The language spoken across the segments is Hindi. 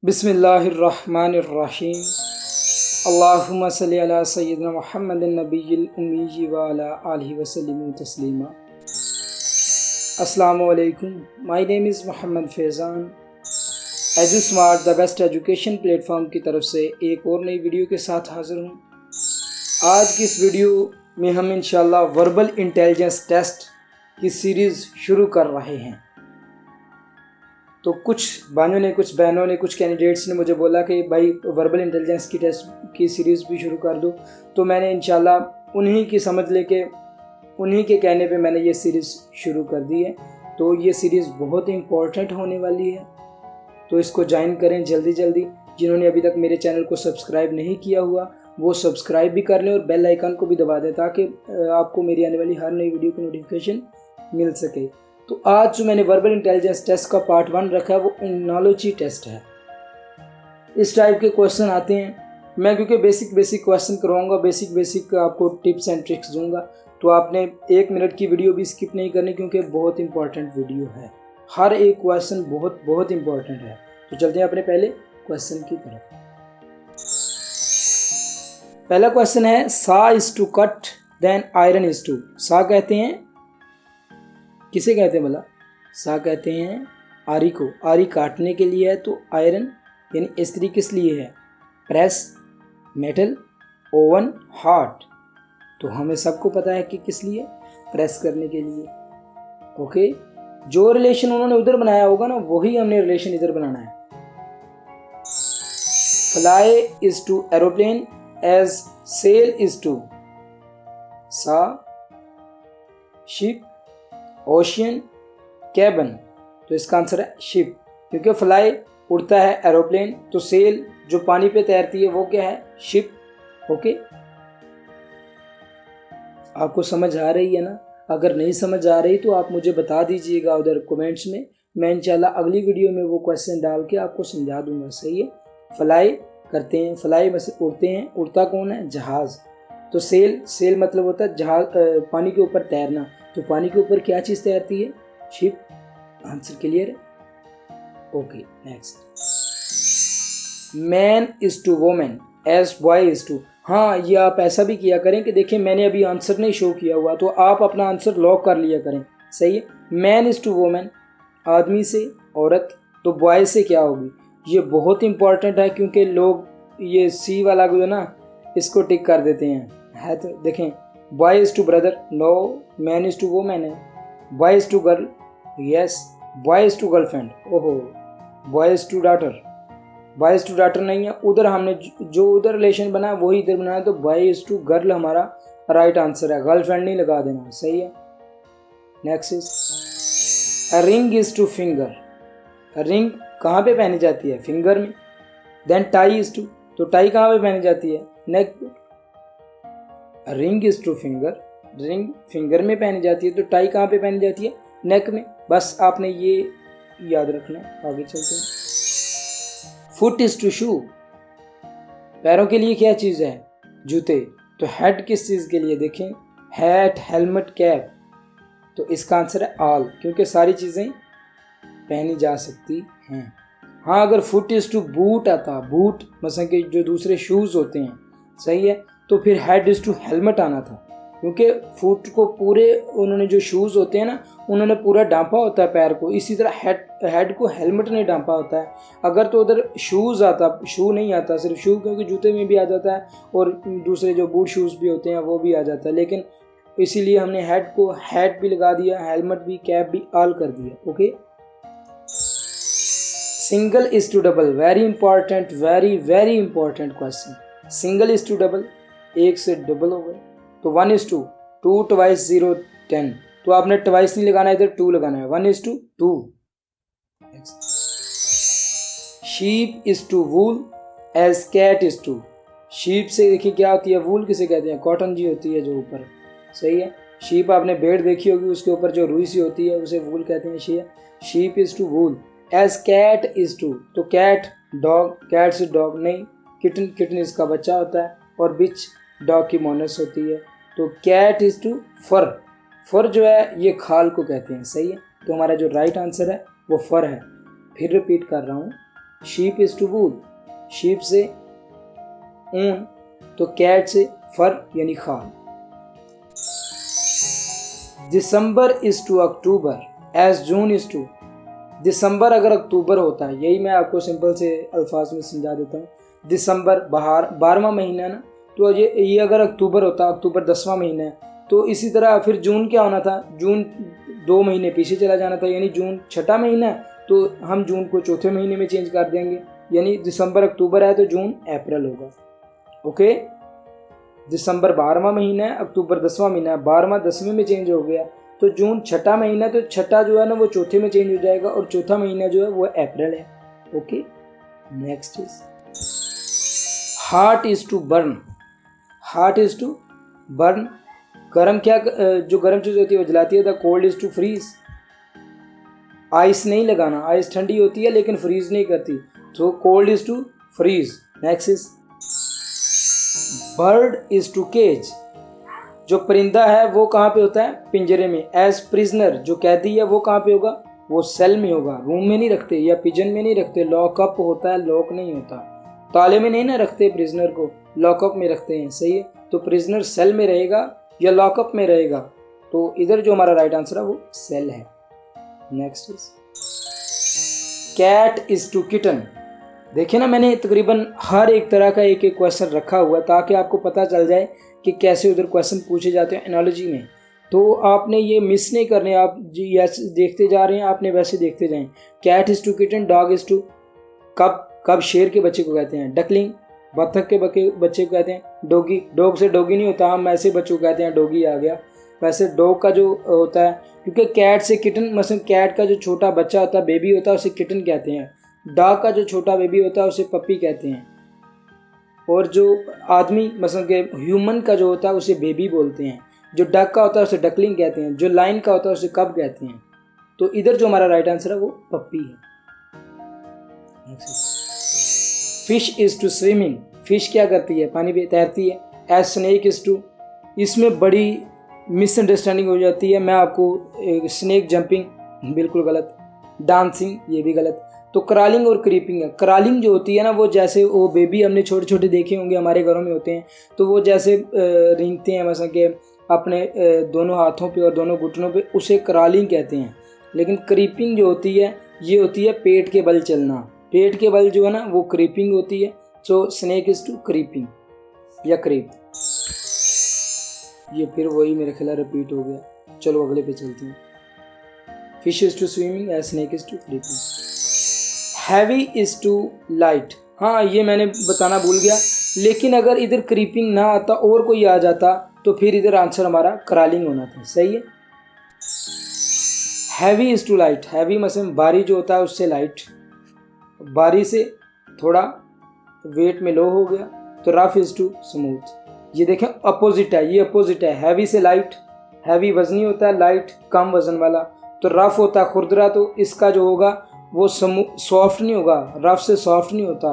बिस्मिल्लाहिर्रहमानिर्रहीम। अल्लाहुम्मा सल्ली अला सय्यिदिना मुहम्मदिन नबिय्यिल उम्मी व अला आलिहि व सल्लिम तस्लीमा। अस्सलामु अलैकुम। My name is Mohammad Faizan. Edu smart the best education platform की तरफ से एक और नई वीडियो के साथ हाज़िर हूँ। आज की इस वीडियो में हम इंशाल्लाह वर्बल इंटेलिजेंस टेस्ट की सीरीज़ शुरू कर रहे हैं। तो कुछ भाइयों ने, कुछ बहनों ने, कुछ कैंडिडेट्स ने मुझे बोला कि भाई वर्बल इंटेलिजेंस की टेस्ट की सीरीज़ भी शुरू कर दो। तो मैंने इंशाल्लाह उन्हीं की समझ लेके, उन्हीं के कहने पे मैंने ये सीरीज़ शुरू कर दी है। तो ये सीरीज़ बहुत इम्पोर्टेंट होने वाली है, तो इसको ज्वाइन करें जल्दी जल्दी। जिन्होंने अभी तक मेरे चैनल को सब्सक्राइब नहीं किया हुआ वो सब्सक्राइब भी कर लें और बेल आइकन को भी दबा दें ताकि आपको मेरी आने वाली हर नई वीडियो की नोटिफिकेशन मिल सके। तो आज जो मैंने वर्बल इंटेलिजेंस टेस्ट का पार्ट 1 रखा है वो एनालॉजी टेस्ट है। इस टाइप के क्वेश्चन आते हैं। मैं क्योंकि बेसिक क्वेश्चन करवाऊंगा, बेसिक आपको टिप्स एंड ट्रिक्स दूंगा, तो आपने 1 मिनट की वीडियो भी स्किप नहीं करनी क्योंकि बहुत इंपॉर्टेंट वीडियो है। हर एक क्वेश्चन बहुत इंपॉर्टेंट है। तो चलते हैं अपने पहले क्वेश्चन की तरफ। पहला क्वेश्चन है saw is to cut then iron is to. Saw कहते हैं, किसे कहते हैं भला? सा कहते हैं आरी को। आरी काटने के लिए है, तो आयरन यानी इस्त्री किस लिए है? Press, metal, oven, heart. तो हमें सबको पता है कि किस लिए, प्रेस करने के लिए। ओके, जो रिलेशन उन्होंने उधर बनाया होगा ना वही हमने रिलेशन इधर बनाना है। Fly is to aeroplane as sail is to सा शिप, ओशियन, कैबन। तो इसका आंसर है शिप, क्योंकि फ्लाई उड़ता है एरोप्लेन, तो सेल जो पानी पे तैरती है वो क्या है? शिप। ओके, आपको समझ आ रही है ना? अगर नहीं समझ आ रही तो आप मुझे बता दीजिएगा उधर कमेंट्स में। मैं इंशाल्लाह अगली वीडियो में वो क्वेश्चन डाल के आपको समझा दूंगा। सही है। फ्लाई करते हैं, फ्लाई में से उड़ते हैं। उड़ता कौन है? जहाज। तो सेल मतलब होता है जहाज, पानी के ऊपर तैरना। तो पानी के ऊपर क्या चीज़ तैरती है? शिप। आंसर क्लियर है? Okay, next. Man is to women as boy is to. हाँ, ये आप ऐसा भी किया करें कि देखिए मैंने अभी आंसर नहीं शो किया हुआ, तो आप अपना आंसर लॉक कर लिया करें। सही है। मैन इज टू वोमेन, आदमी से औरत, तो बॉय से क्या होगी? ये बहुत इंपॉर्टेंट है क्योंकि लोग ये सी वाला जो ना इसको टिक कर देते हैं। है तो देखें, boy is to brother, no, man is to women है। Boy is to girl, yes. Boy is to girlfriend, ओहो। Boy is to daughter, boy is to daughter नहीं है। उधर हमने जो उधर रिलेशन बना है वही इधर बनाया, तो बॉय इज टू गर्ल हमारा राइट आंसर है। गर्लफ्रेंड नहीं लगा देना। सही है। Next is a ring is two finger. Ring कहाँ पे पहनी जाती है? फिंगर में। देन टाई इज टू, तो टाई कहाँ पे पहनी जाती है? नेक पे। Ring is two finger, ring finger में पहनी जाती है, तो टाई कहाँ पे पहनी जाती है? नेक में। बस आपने ये याद रखना। आगे चलते हैं। फुट इज टू शू। पैरों के लिए क्या चीज़ है? जूते। तो हेड किस चीज़ के लिए? देखें, हैट, हेलमेट, कैप। तो इसका आंसर है ऑल, क्योंकि सारी चीज़ें पहनी जा सकती हैं। हाँ, अगर फुट इज टू बूट आता, बूट मतलब कि जो दूसरे शूज़ होते हैं, सही है, तो फिर हेड इज टू हेलमेट आना था, क्योंकि फुट को पूरे उन्होंने जो शूज़ होते हैं ना उन्होंने पूरा डांपा होता है पैर को। इसी तरह हेड को हेलमेट नहीं डांपा होता है। अगर तो उधर शूज़ आता, शू नहीं आता, सिर्फ शू, क्योंकि जूते में भी आ जाता है और दूसरे जो बूट शूज़ भी होते हैं वो भी आ जाता है, लेकिन इसीलिए हमने हेड को हेड भी लगा दिया, हेलमेट भी, कैप भी, ऑल कर दिया। Okay. Single is to double, very important, very important question. Single is to double, एक से डबल हो गए, तो 1 इज टू, 2 ट्वाइस 0 10। तो आपने ट्वाइस नहीं लगाना, इधर 2 लगाना है। 1 is to 2। Sheep is to wool as cat is to. Sheep से देखिए क्या होती है? वूल किसे कहते हैं? कॉटन जी होती है जो ऊपर। सही है। शीप आपने भेड़ देखी होगी, उसके ऊपर जो रुई सी होती है उसे वूल कहते हैं। Sheep is to wool as cat is to, तो कैट डॉग, कैट से डॉग नहीं, किटन, किटन इसका बच्चा होता है, और बिच डॉग की मोनस होती है। तो कैट इज टू फर, फर जो है ये खाल को कहते हैं। सही है। तो हमारा जो राइट आंसर है वो फर है। फिर रिपीट कर रहा हूँ, sheep is to wool, sheep से ऊन, तो कैट से फर यानी खाल। December is to October as June is to, दिसंबर अगर अक्टूबर होता है, यही मैं आपको सिंपल से अल्फाज में समझा देता हूँ। दिसंबर बाहर 12वां महीना है ना, तो ये अगर अक्टूबर होता, अक्टूबर 10वां महीना है, तो इसी तरह फिर जून क्या होना था, जून 2 महीने पीछे चला जाना था, यानी जून 6ठा महीना है, तो हम जून को चौथे महीने में चेंज कर देंगे, यानी दिसंबर अक्टूबर है तो जून अप्रैल होगा। ओके, दिसंबर 12वां महीना है, अक्टूबर 10वां महीना है, 12वां 10वें में चेंज हो गया, तो जून 6ठा महीना, तो 6ठा जो है ना वो चौथे में चेंज हो जाएगा, और चौथा महीना जो है वो अप्रैल है। Okay, next is heart is to burn, heart is to burn, गर्म क्या, जो गर्म चीज़ होती है वो जलाती है। The cold is to freeze, ice नहीं लगाना, आइस ठंडी होती है लेकिन फ्रीज नहीं करती, तो cold is to freeze. Next is bird is to cage, जो परिंदा है वो कहाँ पे होता है, पिंजरे में। एज प्रिजनर, जो कैदी है वो कहाँ पे होगा, वो सेल में होगा, रूम में नहीं रखते या पिजन में नहीं रखते, लॉकअप होता है, लॉक नहीं होता, ताले में नहीं ना रखते प्रिजनर को, लॉकअप में रखते हैं। सही है, तो प्रिजनर सेल में रहेगा या लॉकअप में रहेगा, तो इधर जो हमारा राइट आंसर है वो सेल है। Next is cat is to kitten. देखिए ना, मैंने तकरीबन हर एक तरह का एक एक क्वेश्चन रखा हुआ है ताकि आपको पता चल जाए कि कैसे उधर क्वेश्चन पूछे जाते हैं एनालॉजी में, तो आपने ये मिस नहीं करने, आप जैसे देखते जा रहे हैं आपने वैसे देखते जाएं। Cat is to kitten, dog is to cub शेर के बच्चे को कहते हैं, डकलिंग बत्तख के बच्चे को कहते हैं डोगी, डॉग से डोगी नहीं होता, हम ऐसे बच्चों को कहते हैं डोगी आ गया। वैसे डॉग का जो होता है, क्योंकि कैट से किटन, मतलब कैट का जो छोटा बच्चा होता है, बेबी होता है, उसे किटन कहते हैं। डॉग का जो छोटा बेबी होता है उसे पप्पी कहते हैं, और जो आदमी मतलब के ह्यूमन का जो होता है उसे बेबी बोलते हैं। जो डक का होता है उसे डकलिंग कहते हैं, जो लाइन का होता है उसे कब कहते हैं। तो इधर जो हमारा राइट आंसर है वो पप्पी है। Fish is to swimming, fish क्या करती है, पानी में तैरती है। एज स्नेक इज टू, इसमें बड़ी मिसअंडरस्टैंडिंग हो जाती है, मैं आपको स्नेक जंपिंग बिल्कुल गलत, डांसिंग ये भी गलत। तो क्रॉलिंग और क्रीपिंग है। क्रॉलिंग जो होती है ना, वो जैसे वो बेबी हमने छोटे छोटे देखे होंगे हमारे घरों में होते हैं, तो वो जैसे रेंगते हैं मतलब कि अपने दोनों हाथों पे और दोनों घुटनों पे, उसे क्रॉलिंग कहते हैं। लेकिन क्रीपिंग जो होती है ये होती है पेट के बल चलना, पेट के बल जो है ना वो क्रीपिंग होती है। सो स्नेक इज टू क्रीपिंग या क्रीप। ये फिर वही मेरे ख्याल रिपीट हो गया, चलो अगले पे चलते हैं। Fish is to swimming as snake is to creeping. Heavy is to light, हाँ ये मैंने बताना भूल गया, लेकिन अगर इधर क्रीपिंग ना आता और कोई आ जाता तो फिर इधर आंसर हमारा क्रॉलिंग होना था। सही है, heavy is to light, heavy मतलब भारी जो होता है उससे लाइट, भारी से थोड़ा वेट में लो हो गया, तो रफ इज टू स्मूथ। ये देखें अपोजिट है, ये अपोजिट है, हैवी से लाइट, हैवी वजनी होता है, लाइट कम वजन वाला, तो रफ होता है खुरदरा, तो इसका जो होगा वो सॉफ्ट नहीं होगा, रफ से सॉफ्ट नहीं होता,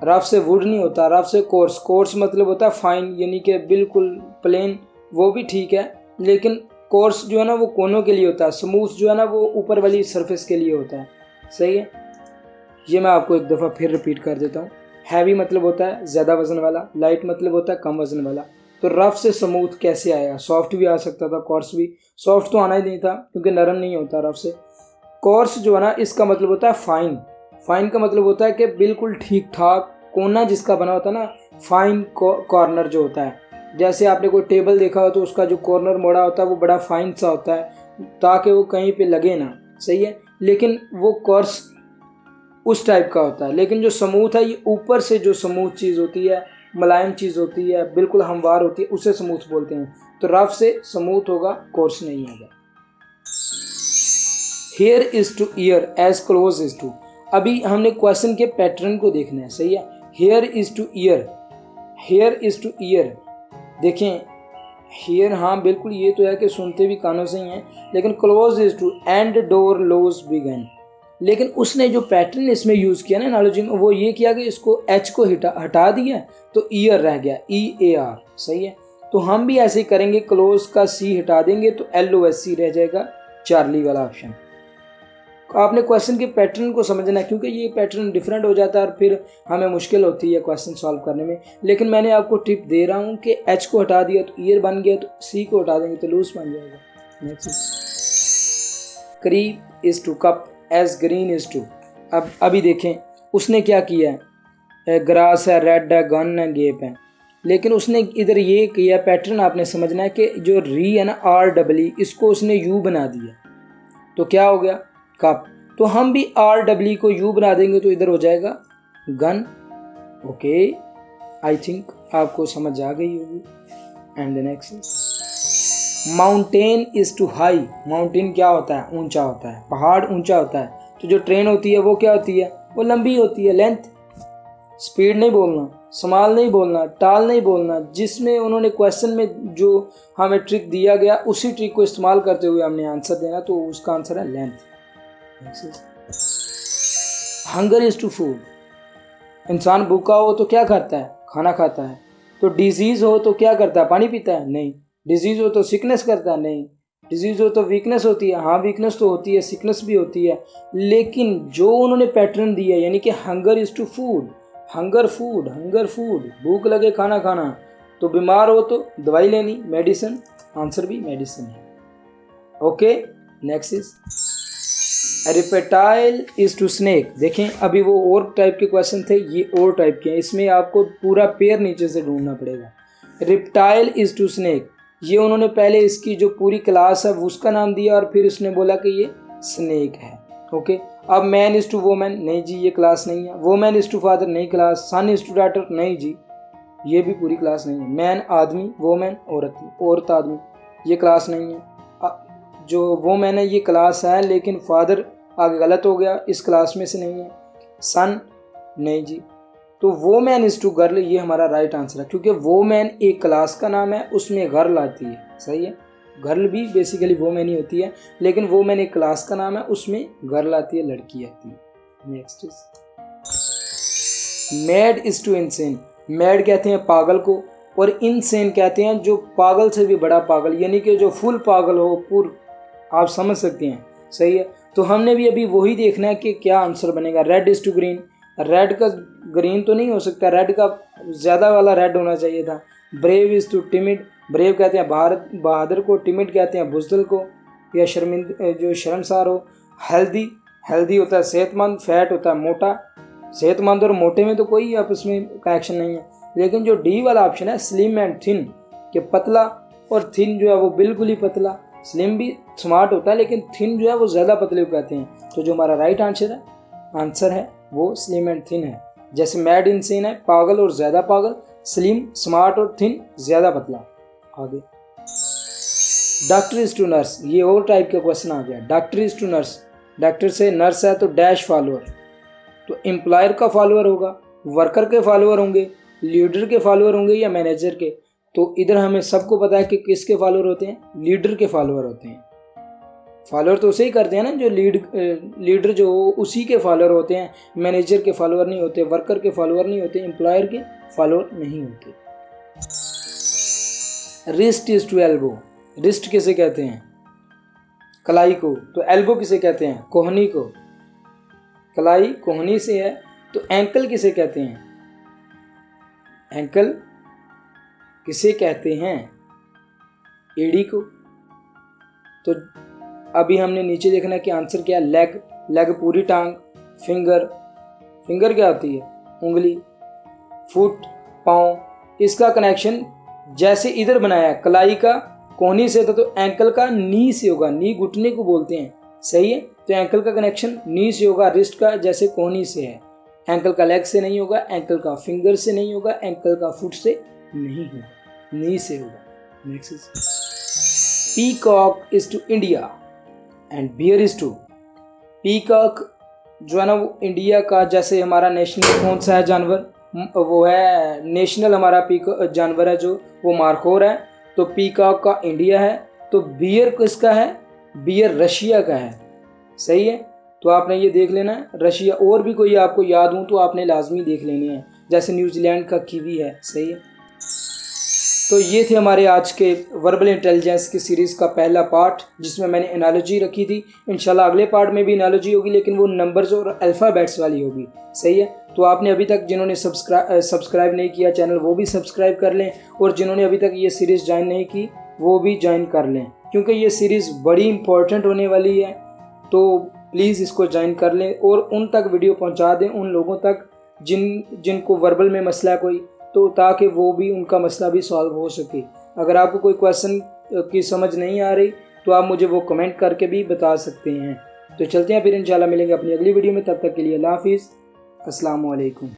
रफ से वुड नहीं होता, रफ से कोर्स, कोर्स मतलब होता है फाइन यानी कि बिल्कुल प्लेन, वो भी ठीक है, लेकिन कोर्स जो है ना वो कोनों के लिए होता है, स्मूथ जो है ना वो ऊपर वाली सरफेस के लिए होता है। सही है, ये मैं आपको एक दफ़ा फिर रिपीट कर देता हूँ। हैवी मतलब होता है ज़्यादा वजन वाला, लाइट मतलब होता है कम वजन वाला। तो रफ से स्मूथ कैसे आया, सॉफ्ट भी आ सकता था, कोर्स भी, सॉफ्ट तो आना ही नहीं था क्योंकि नरम नहीं होता रफ से। कोर्स जो है ना इसका मतलब होता है फाइन, फाइन का मतलब होता है कि बिल्कुल ठीक ठाक, कोना जिसका बना होता है ना, फाइन कॉर्नर जो होता है, जैसे आपने कोई टेबल देखा हो तो उसका जो कॉर्नर मोड़ा होता है वो बड़ा फाइन सा होता है ताकि वो कहीं पे लगे ना। सही है, लेकिन वो कोर्स उस टाइप का होता है। लेकिन जो स्मूथ है ये ऊपर से जो स्मूथ चीज़ होती है, मुलायम चीज़ होती है, बिल्कुल हमवार होती है, उसे स्मूथ बोलते हैं। तो रफ से स्मूथ होगा, कोर्स नहीं होगा। Hair is to ear as close is to, अभी हमने क्वेश्चन के पैटर्न को देखना है। सही है, hair is to year, hair is to year, देखें हेयर, हाँ बिल्कुल ये तो है कि सुनते भी कानों से ही हैं, लेकिन close is to end door lose begin, लेकिन उसने जो पैटर्न इसमें यूज़ किया ना एनालॉजी में, वो ये किया कि इसको एच को हटा दिया तो ईयर रह गया, EAR। सही है, तो हम भी ऐसे ही करेंगे, क्लोज का C हटा देंगे तो LOSC रह जाएगा, चार्ली वाला ऑप्शन। आपने क्वेश्चन के पैटर्न को समझना है, क्योंकि ये पैटर्न डिफरेंट हो जाता है और फिर हमें मुश्किल होती है क्वेश्चन सॉल्व करने में। लेकिन मैंने आपको टिप दे रहा हूँ कि एच को हटा दिया तो ईयर बन गया, तो सी को हटा देंगे तो लूज बन जाएगा। Next, creep is to cup as green is to. अब अभी देखें उसने क्या किया है, ग्रास है, रेड है, गन है, गेप है, लेकिन उसने इधर ये किया, पैटर्न आपने समझना है कि जो री है ना RW, इसको उसने यू बना दिया तो क्या हो गया कप। तो हम भी RW को यू बना देंगे तो इधर हो जाएगा गन। ओके, आई थिंक आपको समझ आ गई होगी। And the next, mountain is to high. Mountain क्या होता है, ऊंचा होता है, पहाड़ ऊंचा होता है। तो जो ट्रेन होती है वो क्या होती है, वो लंबी होती है, लेंथ। स्पीड नहीं बोलना, स्मॉल नहीं बोलना, टाल नहीं बोलना। जिसमें उन्होंने क्वेश्चन में जो हमें ट्रिक दिया गया उसी ट्रिक को इस्तेमाल करते हुए हमने आंसर देना, तो उसका आंसर है length. Hunger is to food. इंसान भूखा हो तो क्या करता है, खाना खाता है। तो डिजीज हो तो क्या करता है, पानी पीता है, नहीं। डिजीज हो तो सिकनेस करता है, नहीं। डिजीज हो तो वीकनेस होती है, हाँ वीकनेस तो होती है, सिकनेस भी होती है। लेकिन जो उन्होंने पैटर्न दिया यानी कि hunger is to food, hunger food, hunger food, भूख लगे खाना खाना, तो बीमार हो तो दवाई लेनी, मेडिसिन, आंसर भी मेडिसिन है। Okay, next is reptile is to snake. देखें अभी वो और टाइप के क्वेश्चन थे, ये और टाइप के हैं, इसमें आपको पूरा पेयर नीचे से ढूंढना पड़ेगा। रेप्टाइल इज टू स्नेक, ये उन्होंने पहले इसकी जो पूरी क्लास है उसका नाम दिया और फिर उसने बोला कि ये स्नेक है। ओके, अब मैन इज टू वोमैन, नहीं जी ये क्लास नहीं है। वोमैन इज टू फादर, नहीं class. Son is to daughter, नहीं जी ये भी पूरी क्लास नहीं है। मैन आदमी, वोमैन औरत, औरत आदमी, ये क्लास नहीं है। जो वोमैन है ये क्लास है, लेकिन फादर आगे गलत हो गया, इस क्लास में से नहीं है। सन नहीं जी, तो वोमैन इज टू गर्ल, ये हमारा राइट आंसर है, क्योंकि वोमैन एक क्लास का नाम है, उसमें गर्ल आती है। सही है, गर्ल भी बेसिकली वोमैन ही होती है, लेकिन वोमैन एक क्लास का नाम है, उसमें गर्ल आती है, लड़की आती है। Next is mad is to insane. Mad कहते हैं पागल को, और इनसेन कहते हैं जो पागल से भी बड़ा पागल, यानी कि जो फुल पागल हो, पूर, आप समझ सकते हैं। सही है, तो हमने भी अभी वही देखना है कि क्या आंसर बनेगा। Red is to green, red का ग्रीन तो नहीं हो सकता, रेड का ज़्यादा वाला रेड होना चाहिए था। Brave is to timid, brave कहते हैं बहादुर को, टिमिड कहते हैं बुज़दिल को या जो शर्मसार हो। हेल्दी, हेल्दी होता है सेहतमंद, फैट होता है मोटा। सेहतमंद और मोटे में तो कोई आपस में कनेक्शन नहीं है। लेकिन जो डी वाला ऑप्शन है स्लिम एंड थिन, कि पतला और थिन जो है वो बिल्कुल ही पतला। स्लिम भी स्मार्ट होता है, लेकिन थिन जो है वो ज़्यादा पतले को कहते हैं। तो जो हमारा राइट आंसर है वो स्लिम एंड थिन है। जैसे मैड इनसेन है पागल और ज़्यादा पागल, स्लिम स्मार्ट और थिन ज़्यादा पतला। आगे डॉक्टर इज टू नर्स, ये और टाइप का क्वेश्चन आ गया। Doctor is to nurse, doctor से नर्स है तो डैश फॉलोअर, तो एम्प्लॉयर का फॉलोअर होगा, वर्कर के फॉलोअर होंगे, लीडर के फॉलोअर होंगे या मैनेजर के। तो इधर हमें सबको पता है कि किसके फॉलोअर होते हैं, लीडर के फॉलोअर होते हैं। फॉलोअर तो उसे ही करते हैं ना जो लीडर जो उसी के फॉलोअर होते हैं। मैनेजर के फॉलोअर नहीं होते, वर्कर के फॉलोअर नहीं होते, एम्प्लॉयर के फॉलोअर नहीं होते। Wrist is to elbow, wrist किसे कहते हैं, कलाई को। तो एल्बो किसे कहते हैं, कोहनी को। कलाई कोहनी से है, तो एंकल किसे कहते हैं, एंकल किसे कहते हैं, एड़ी को। तो अभी हमने नीचे देखना है कि आंसर क्या है। लेग, लेग पूरी टांग। फिंगर, फिंगर क्या होती है, उंगली। फुट, पाँव। इसका कनेक्शन जैसे इधर बनाया कलाई का कोहनी से था, तो एंकल का नी से होगा, नी घुटने को बोलते हैं। सही है, तो एंकल का कनेक्शन नी से होगा, रिस्ट का जैसे कोहनी से है। एंकल का लेग से नहीं होगा, एंकल का फिंगर से नहीं होगा, एंकल का फुट से नहीं होगा, नी से होगा। Next is peacock is to India and bear is to. Peacock जो है ना वो इंडिया का, जैसे हमारा नेशनल कौन सा है जानवर, वो है नेशनल हमारा पीकॉक जानवर है जो वो मार्कोर है। तो पीकॉक का इंडिया है। तो बियर किसका है, बियर रशिया का है। सही है, तो आपने ये देख लेना है रशिया। और भी कोई आपको याद हो तो आपने लाजमी देख लेनी है, जैसे न्यूजीलैंड का कीवी है। सही है, तो ये थे हमारे आज के वर्बल इंटेलिजेंस की सीरीज़ का पहला पार्ट, जिसमें मैंने एनालॉजी रखी थी। इंशाल्लाह अगले पार्ट में भी एनालॉजी होगी, लेकिन वो नंबर्स और अल्फ़ाबेट्स वाली होगी। सही है। तो आपने अभी तक जिन्होंने सब्सक्राइब नहीं किया चैनल, वो भी सब्सक्राइब कर लें, और जिन्होंने अभी तक ये सीरीज़ ज्वाइन नहीं की वो भी ज्वाइन कर लें, क्योंकि ये सीरीज़ बड़ी इंपॉर्टेंट होने वाली है। तो प्लीज़ इसको ज्वाइन कर लें और उन तक वीडियो पहुंचा दें, उन लोगों तक जिनको वर्बल में मसला कोई, तो ताकि वो भी उनका मसला भी सॉल्व हो सके। अगर आपको कोई क्वेश्चन की समझ नहीं आ रही तो आप मुझे वो कमेंट करके भी बता सकते हैं। तो चलते हैं फिर, इंशाल्लाह मिलेंगे अपनी अगली वीडियो में। तब तक के लिए अल्लाह हाफिज़, अस्सलाम वालेकुम।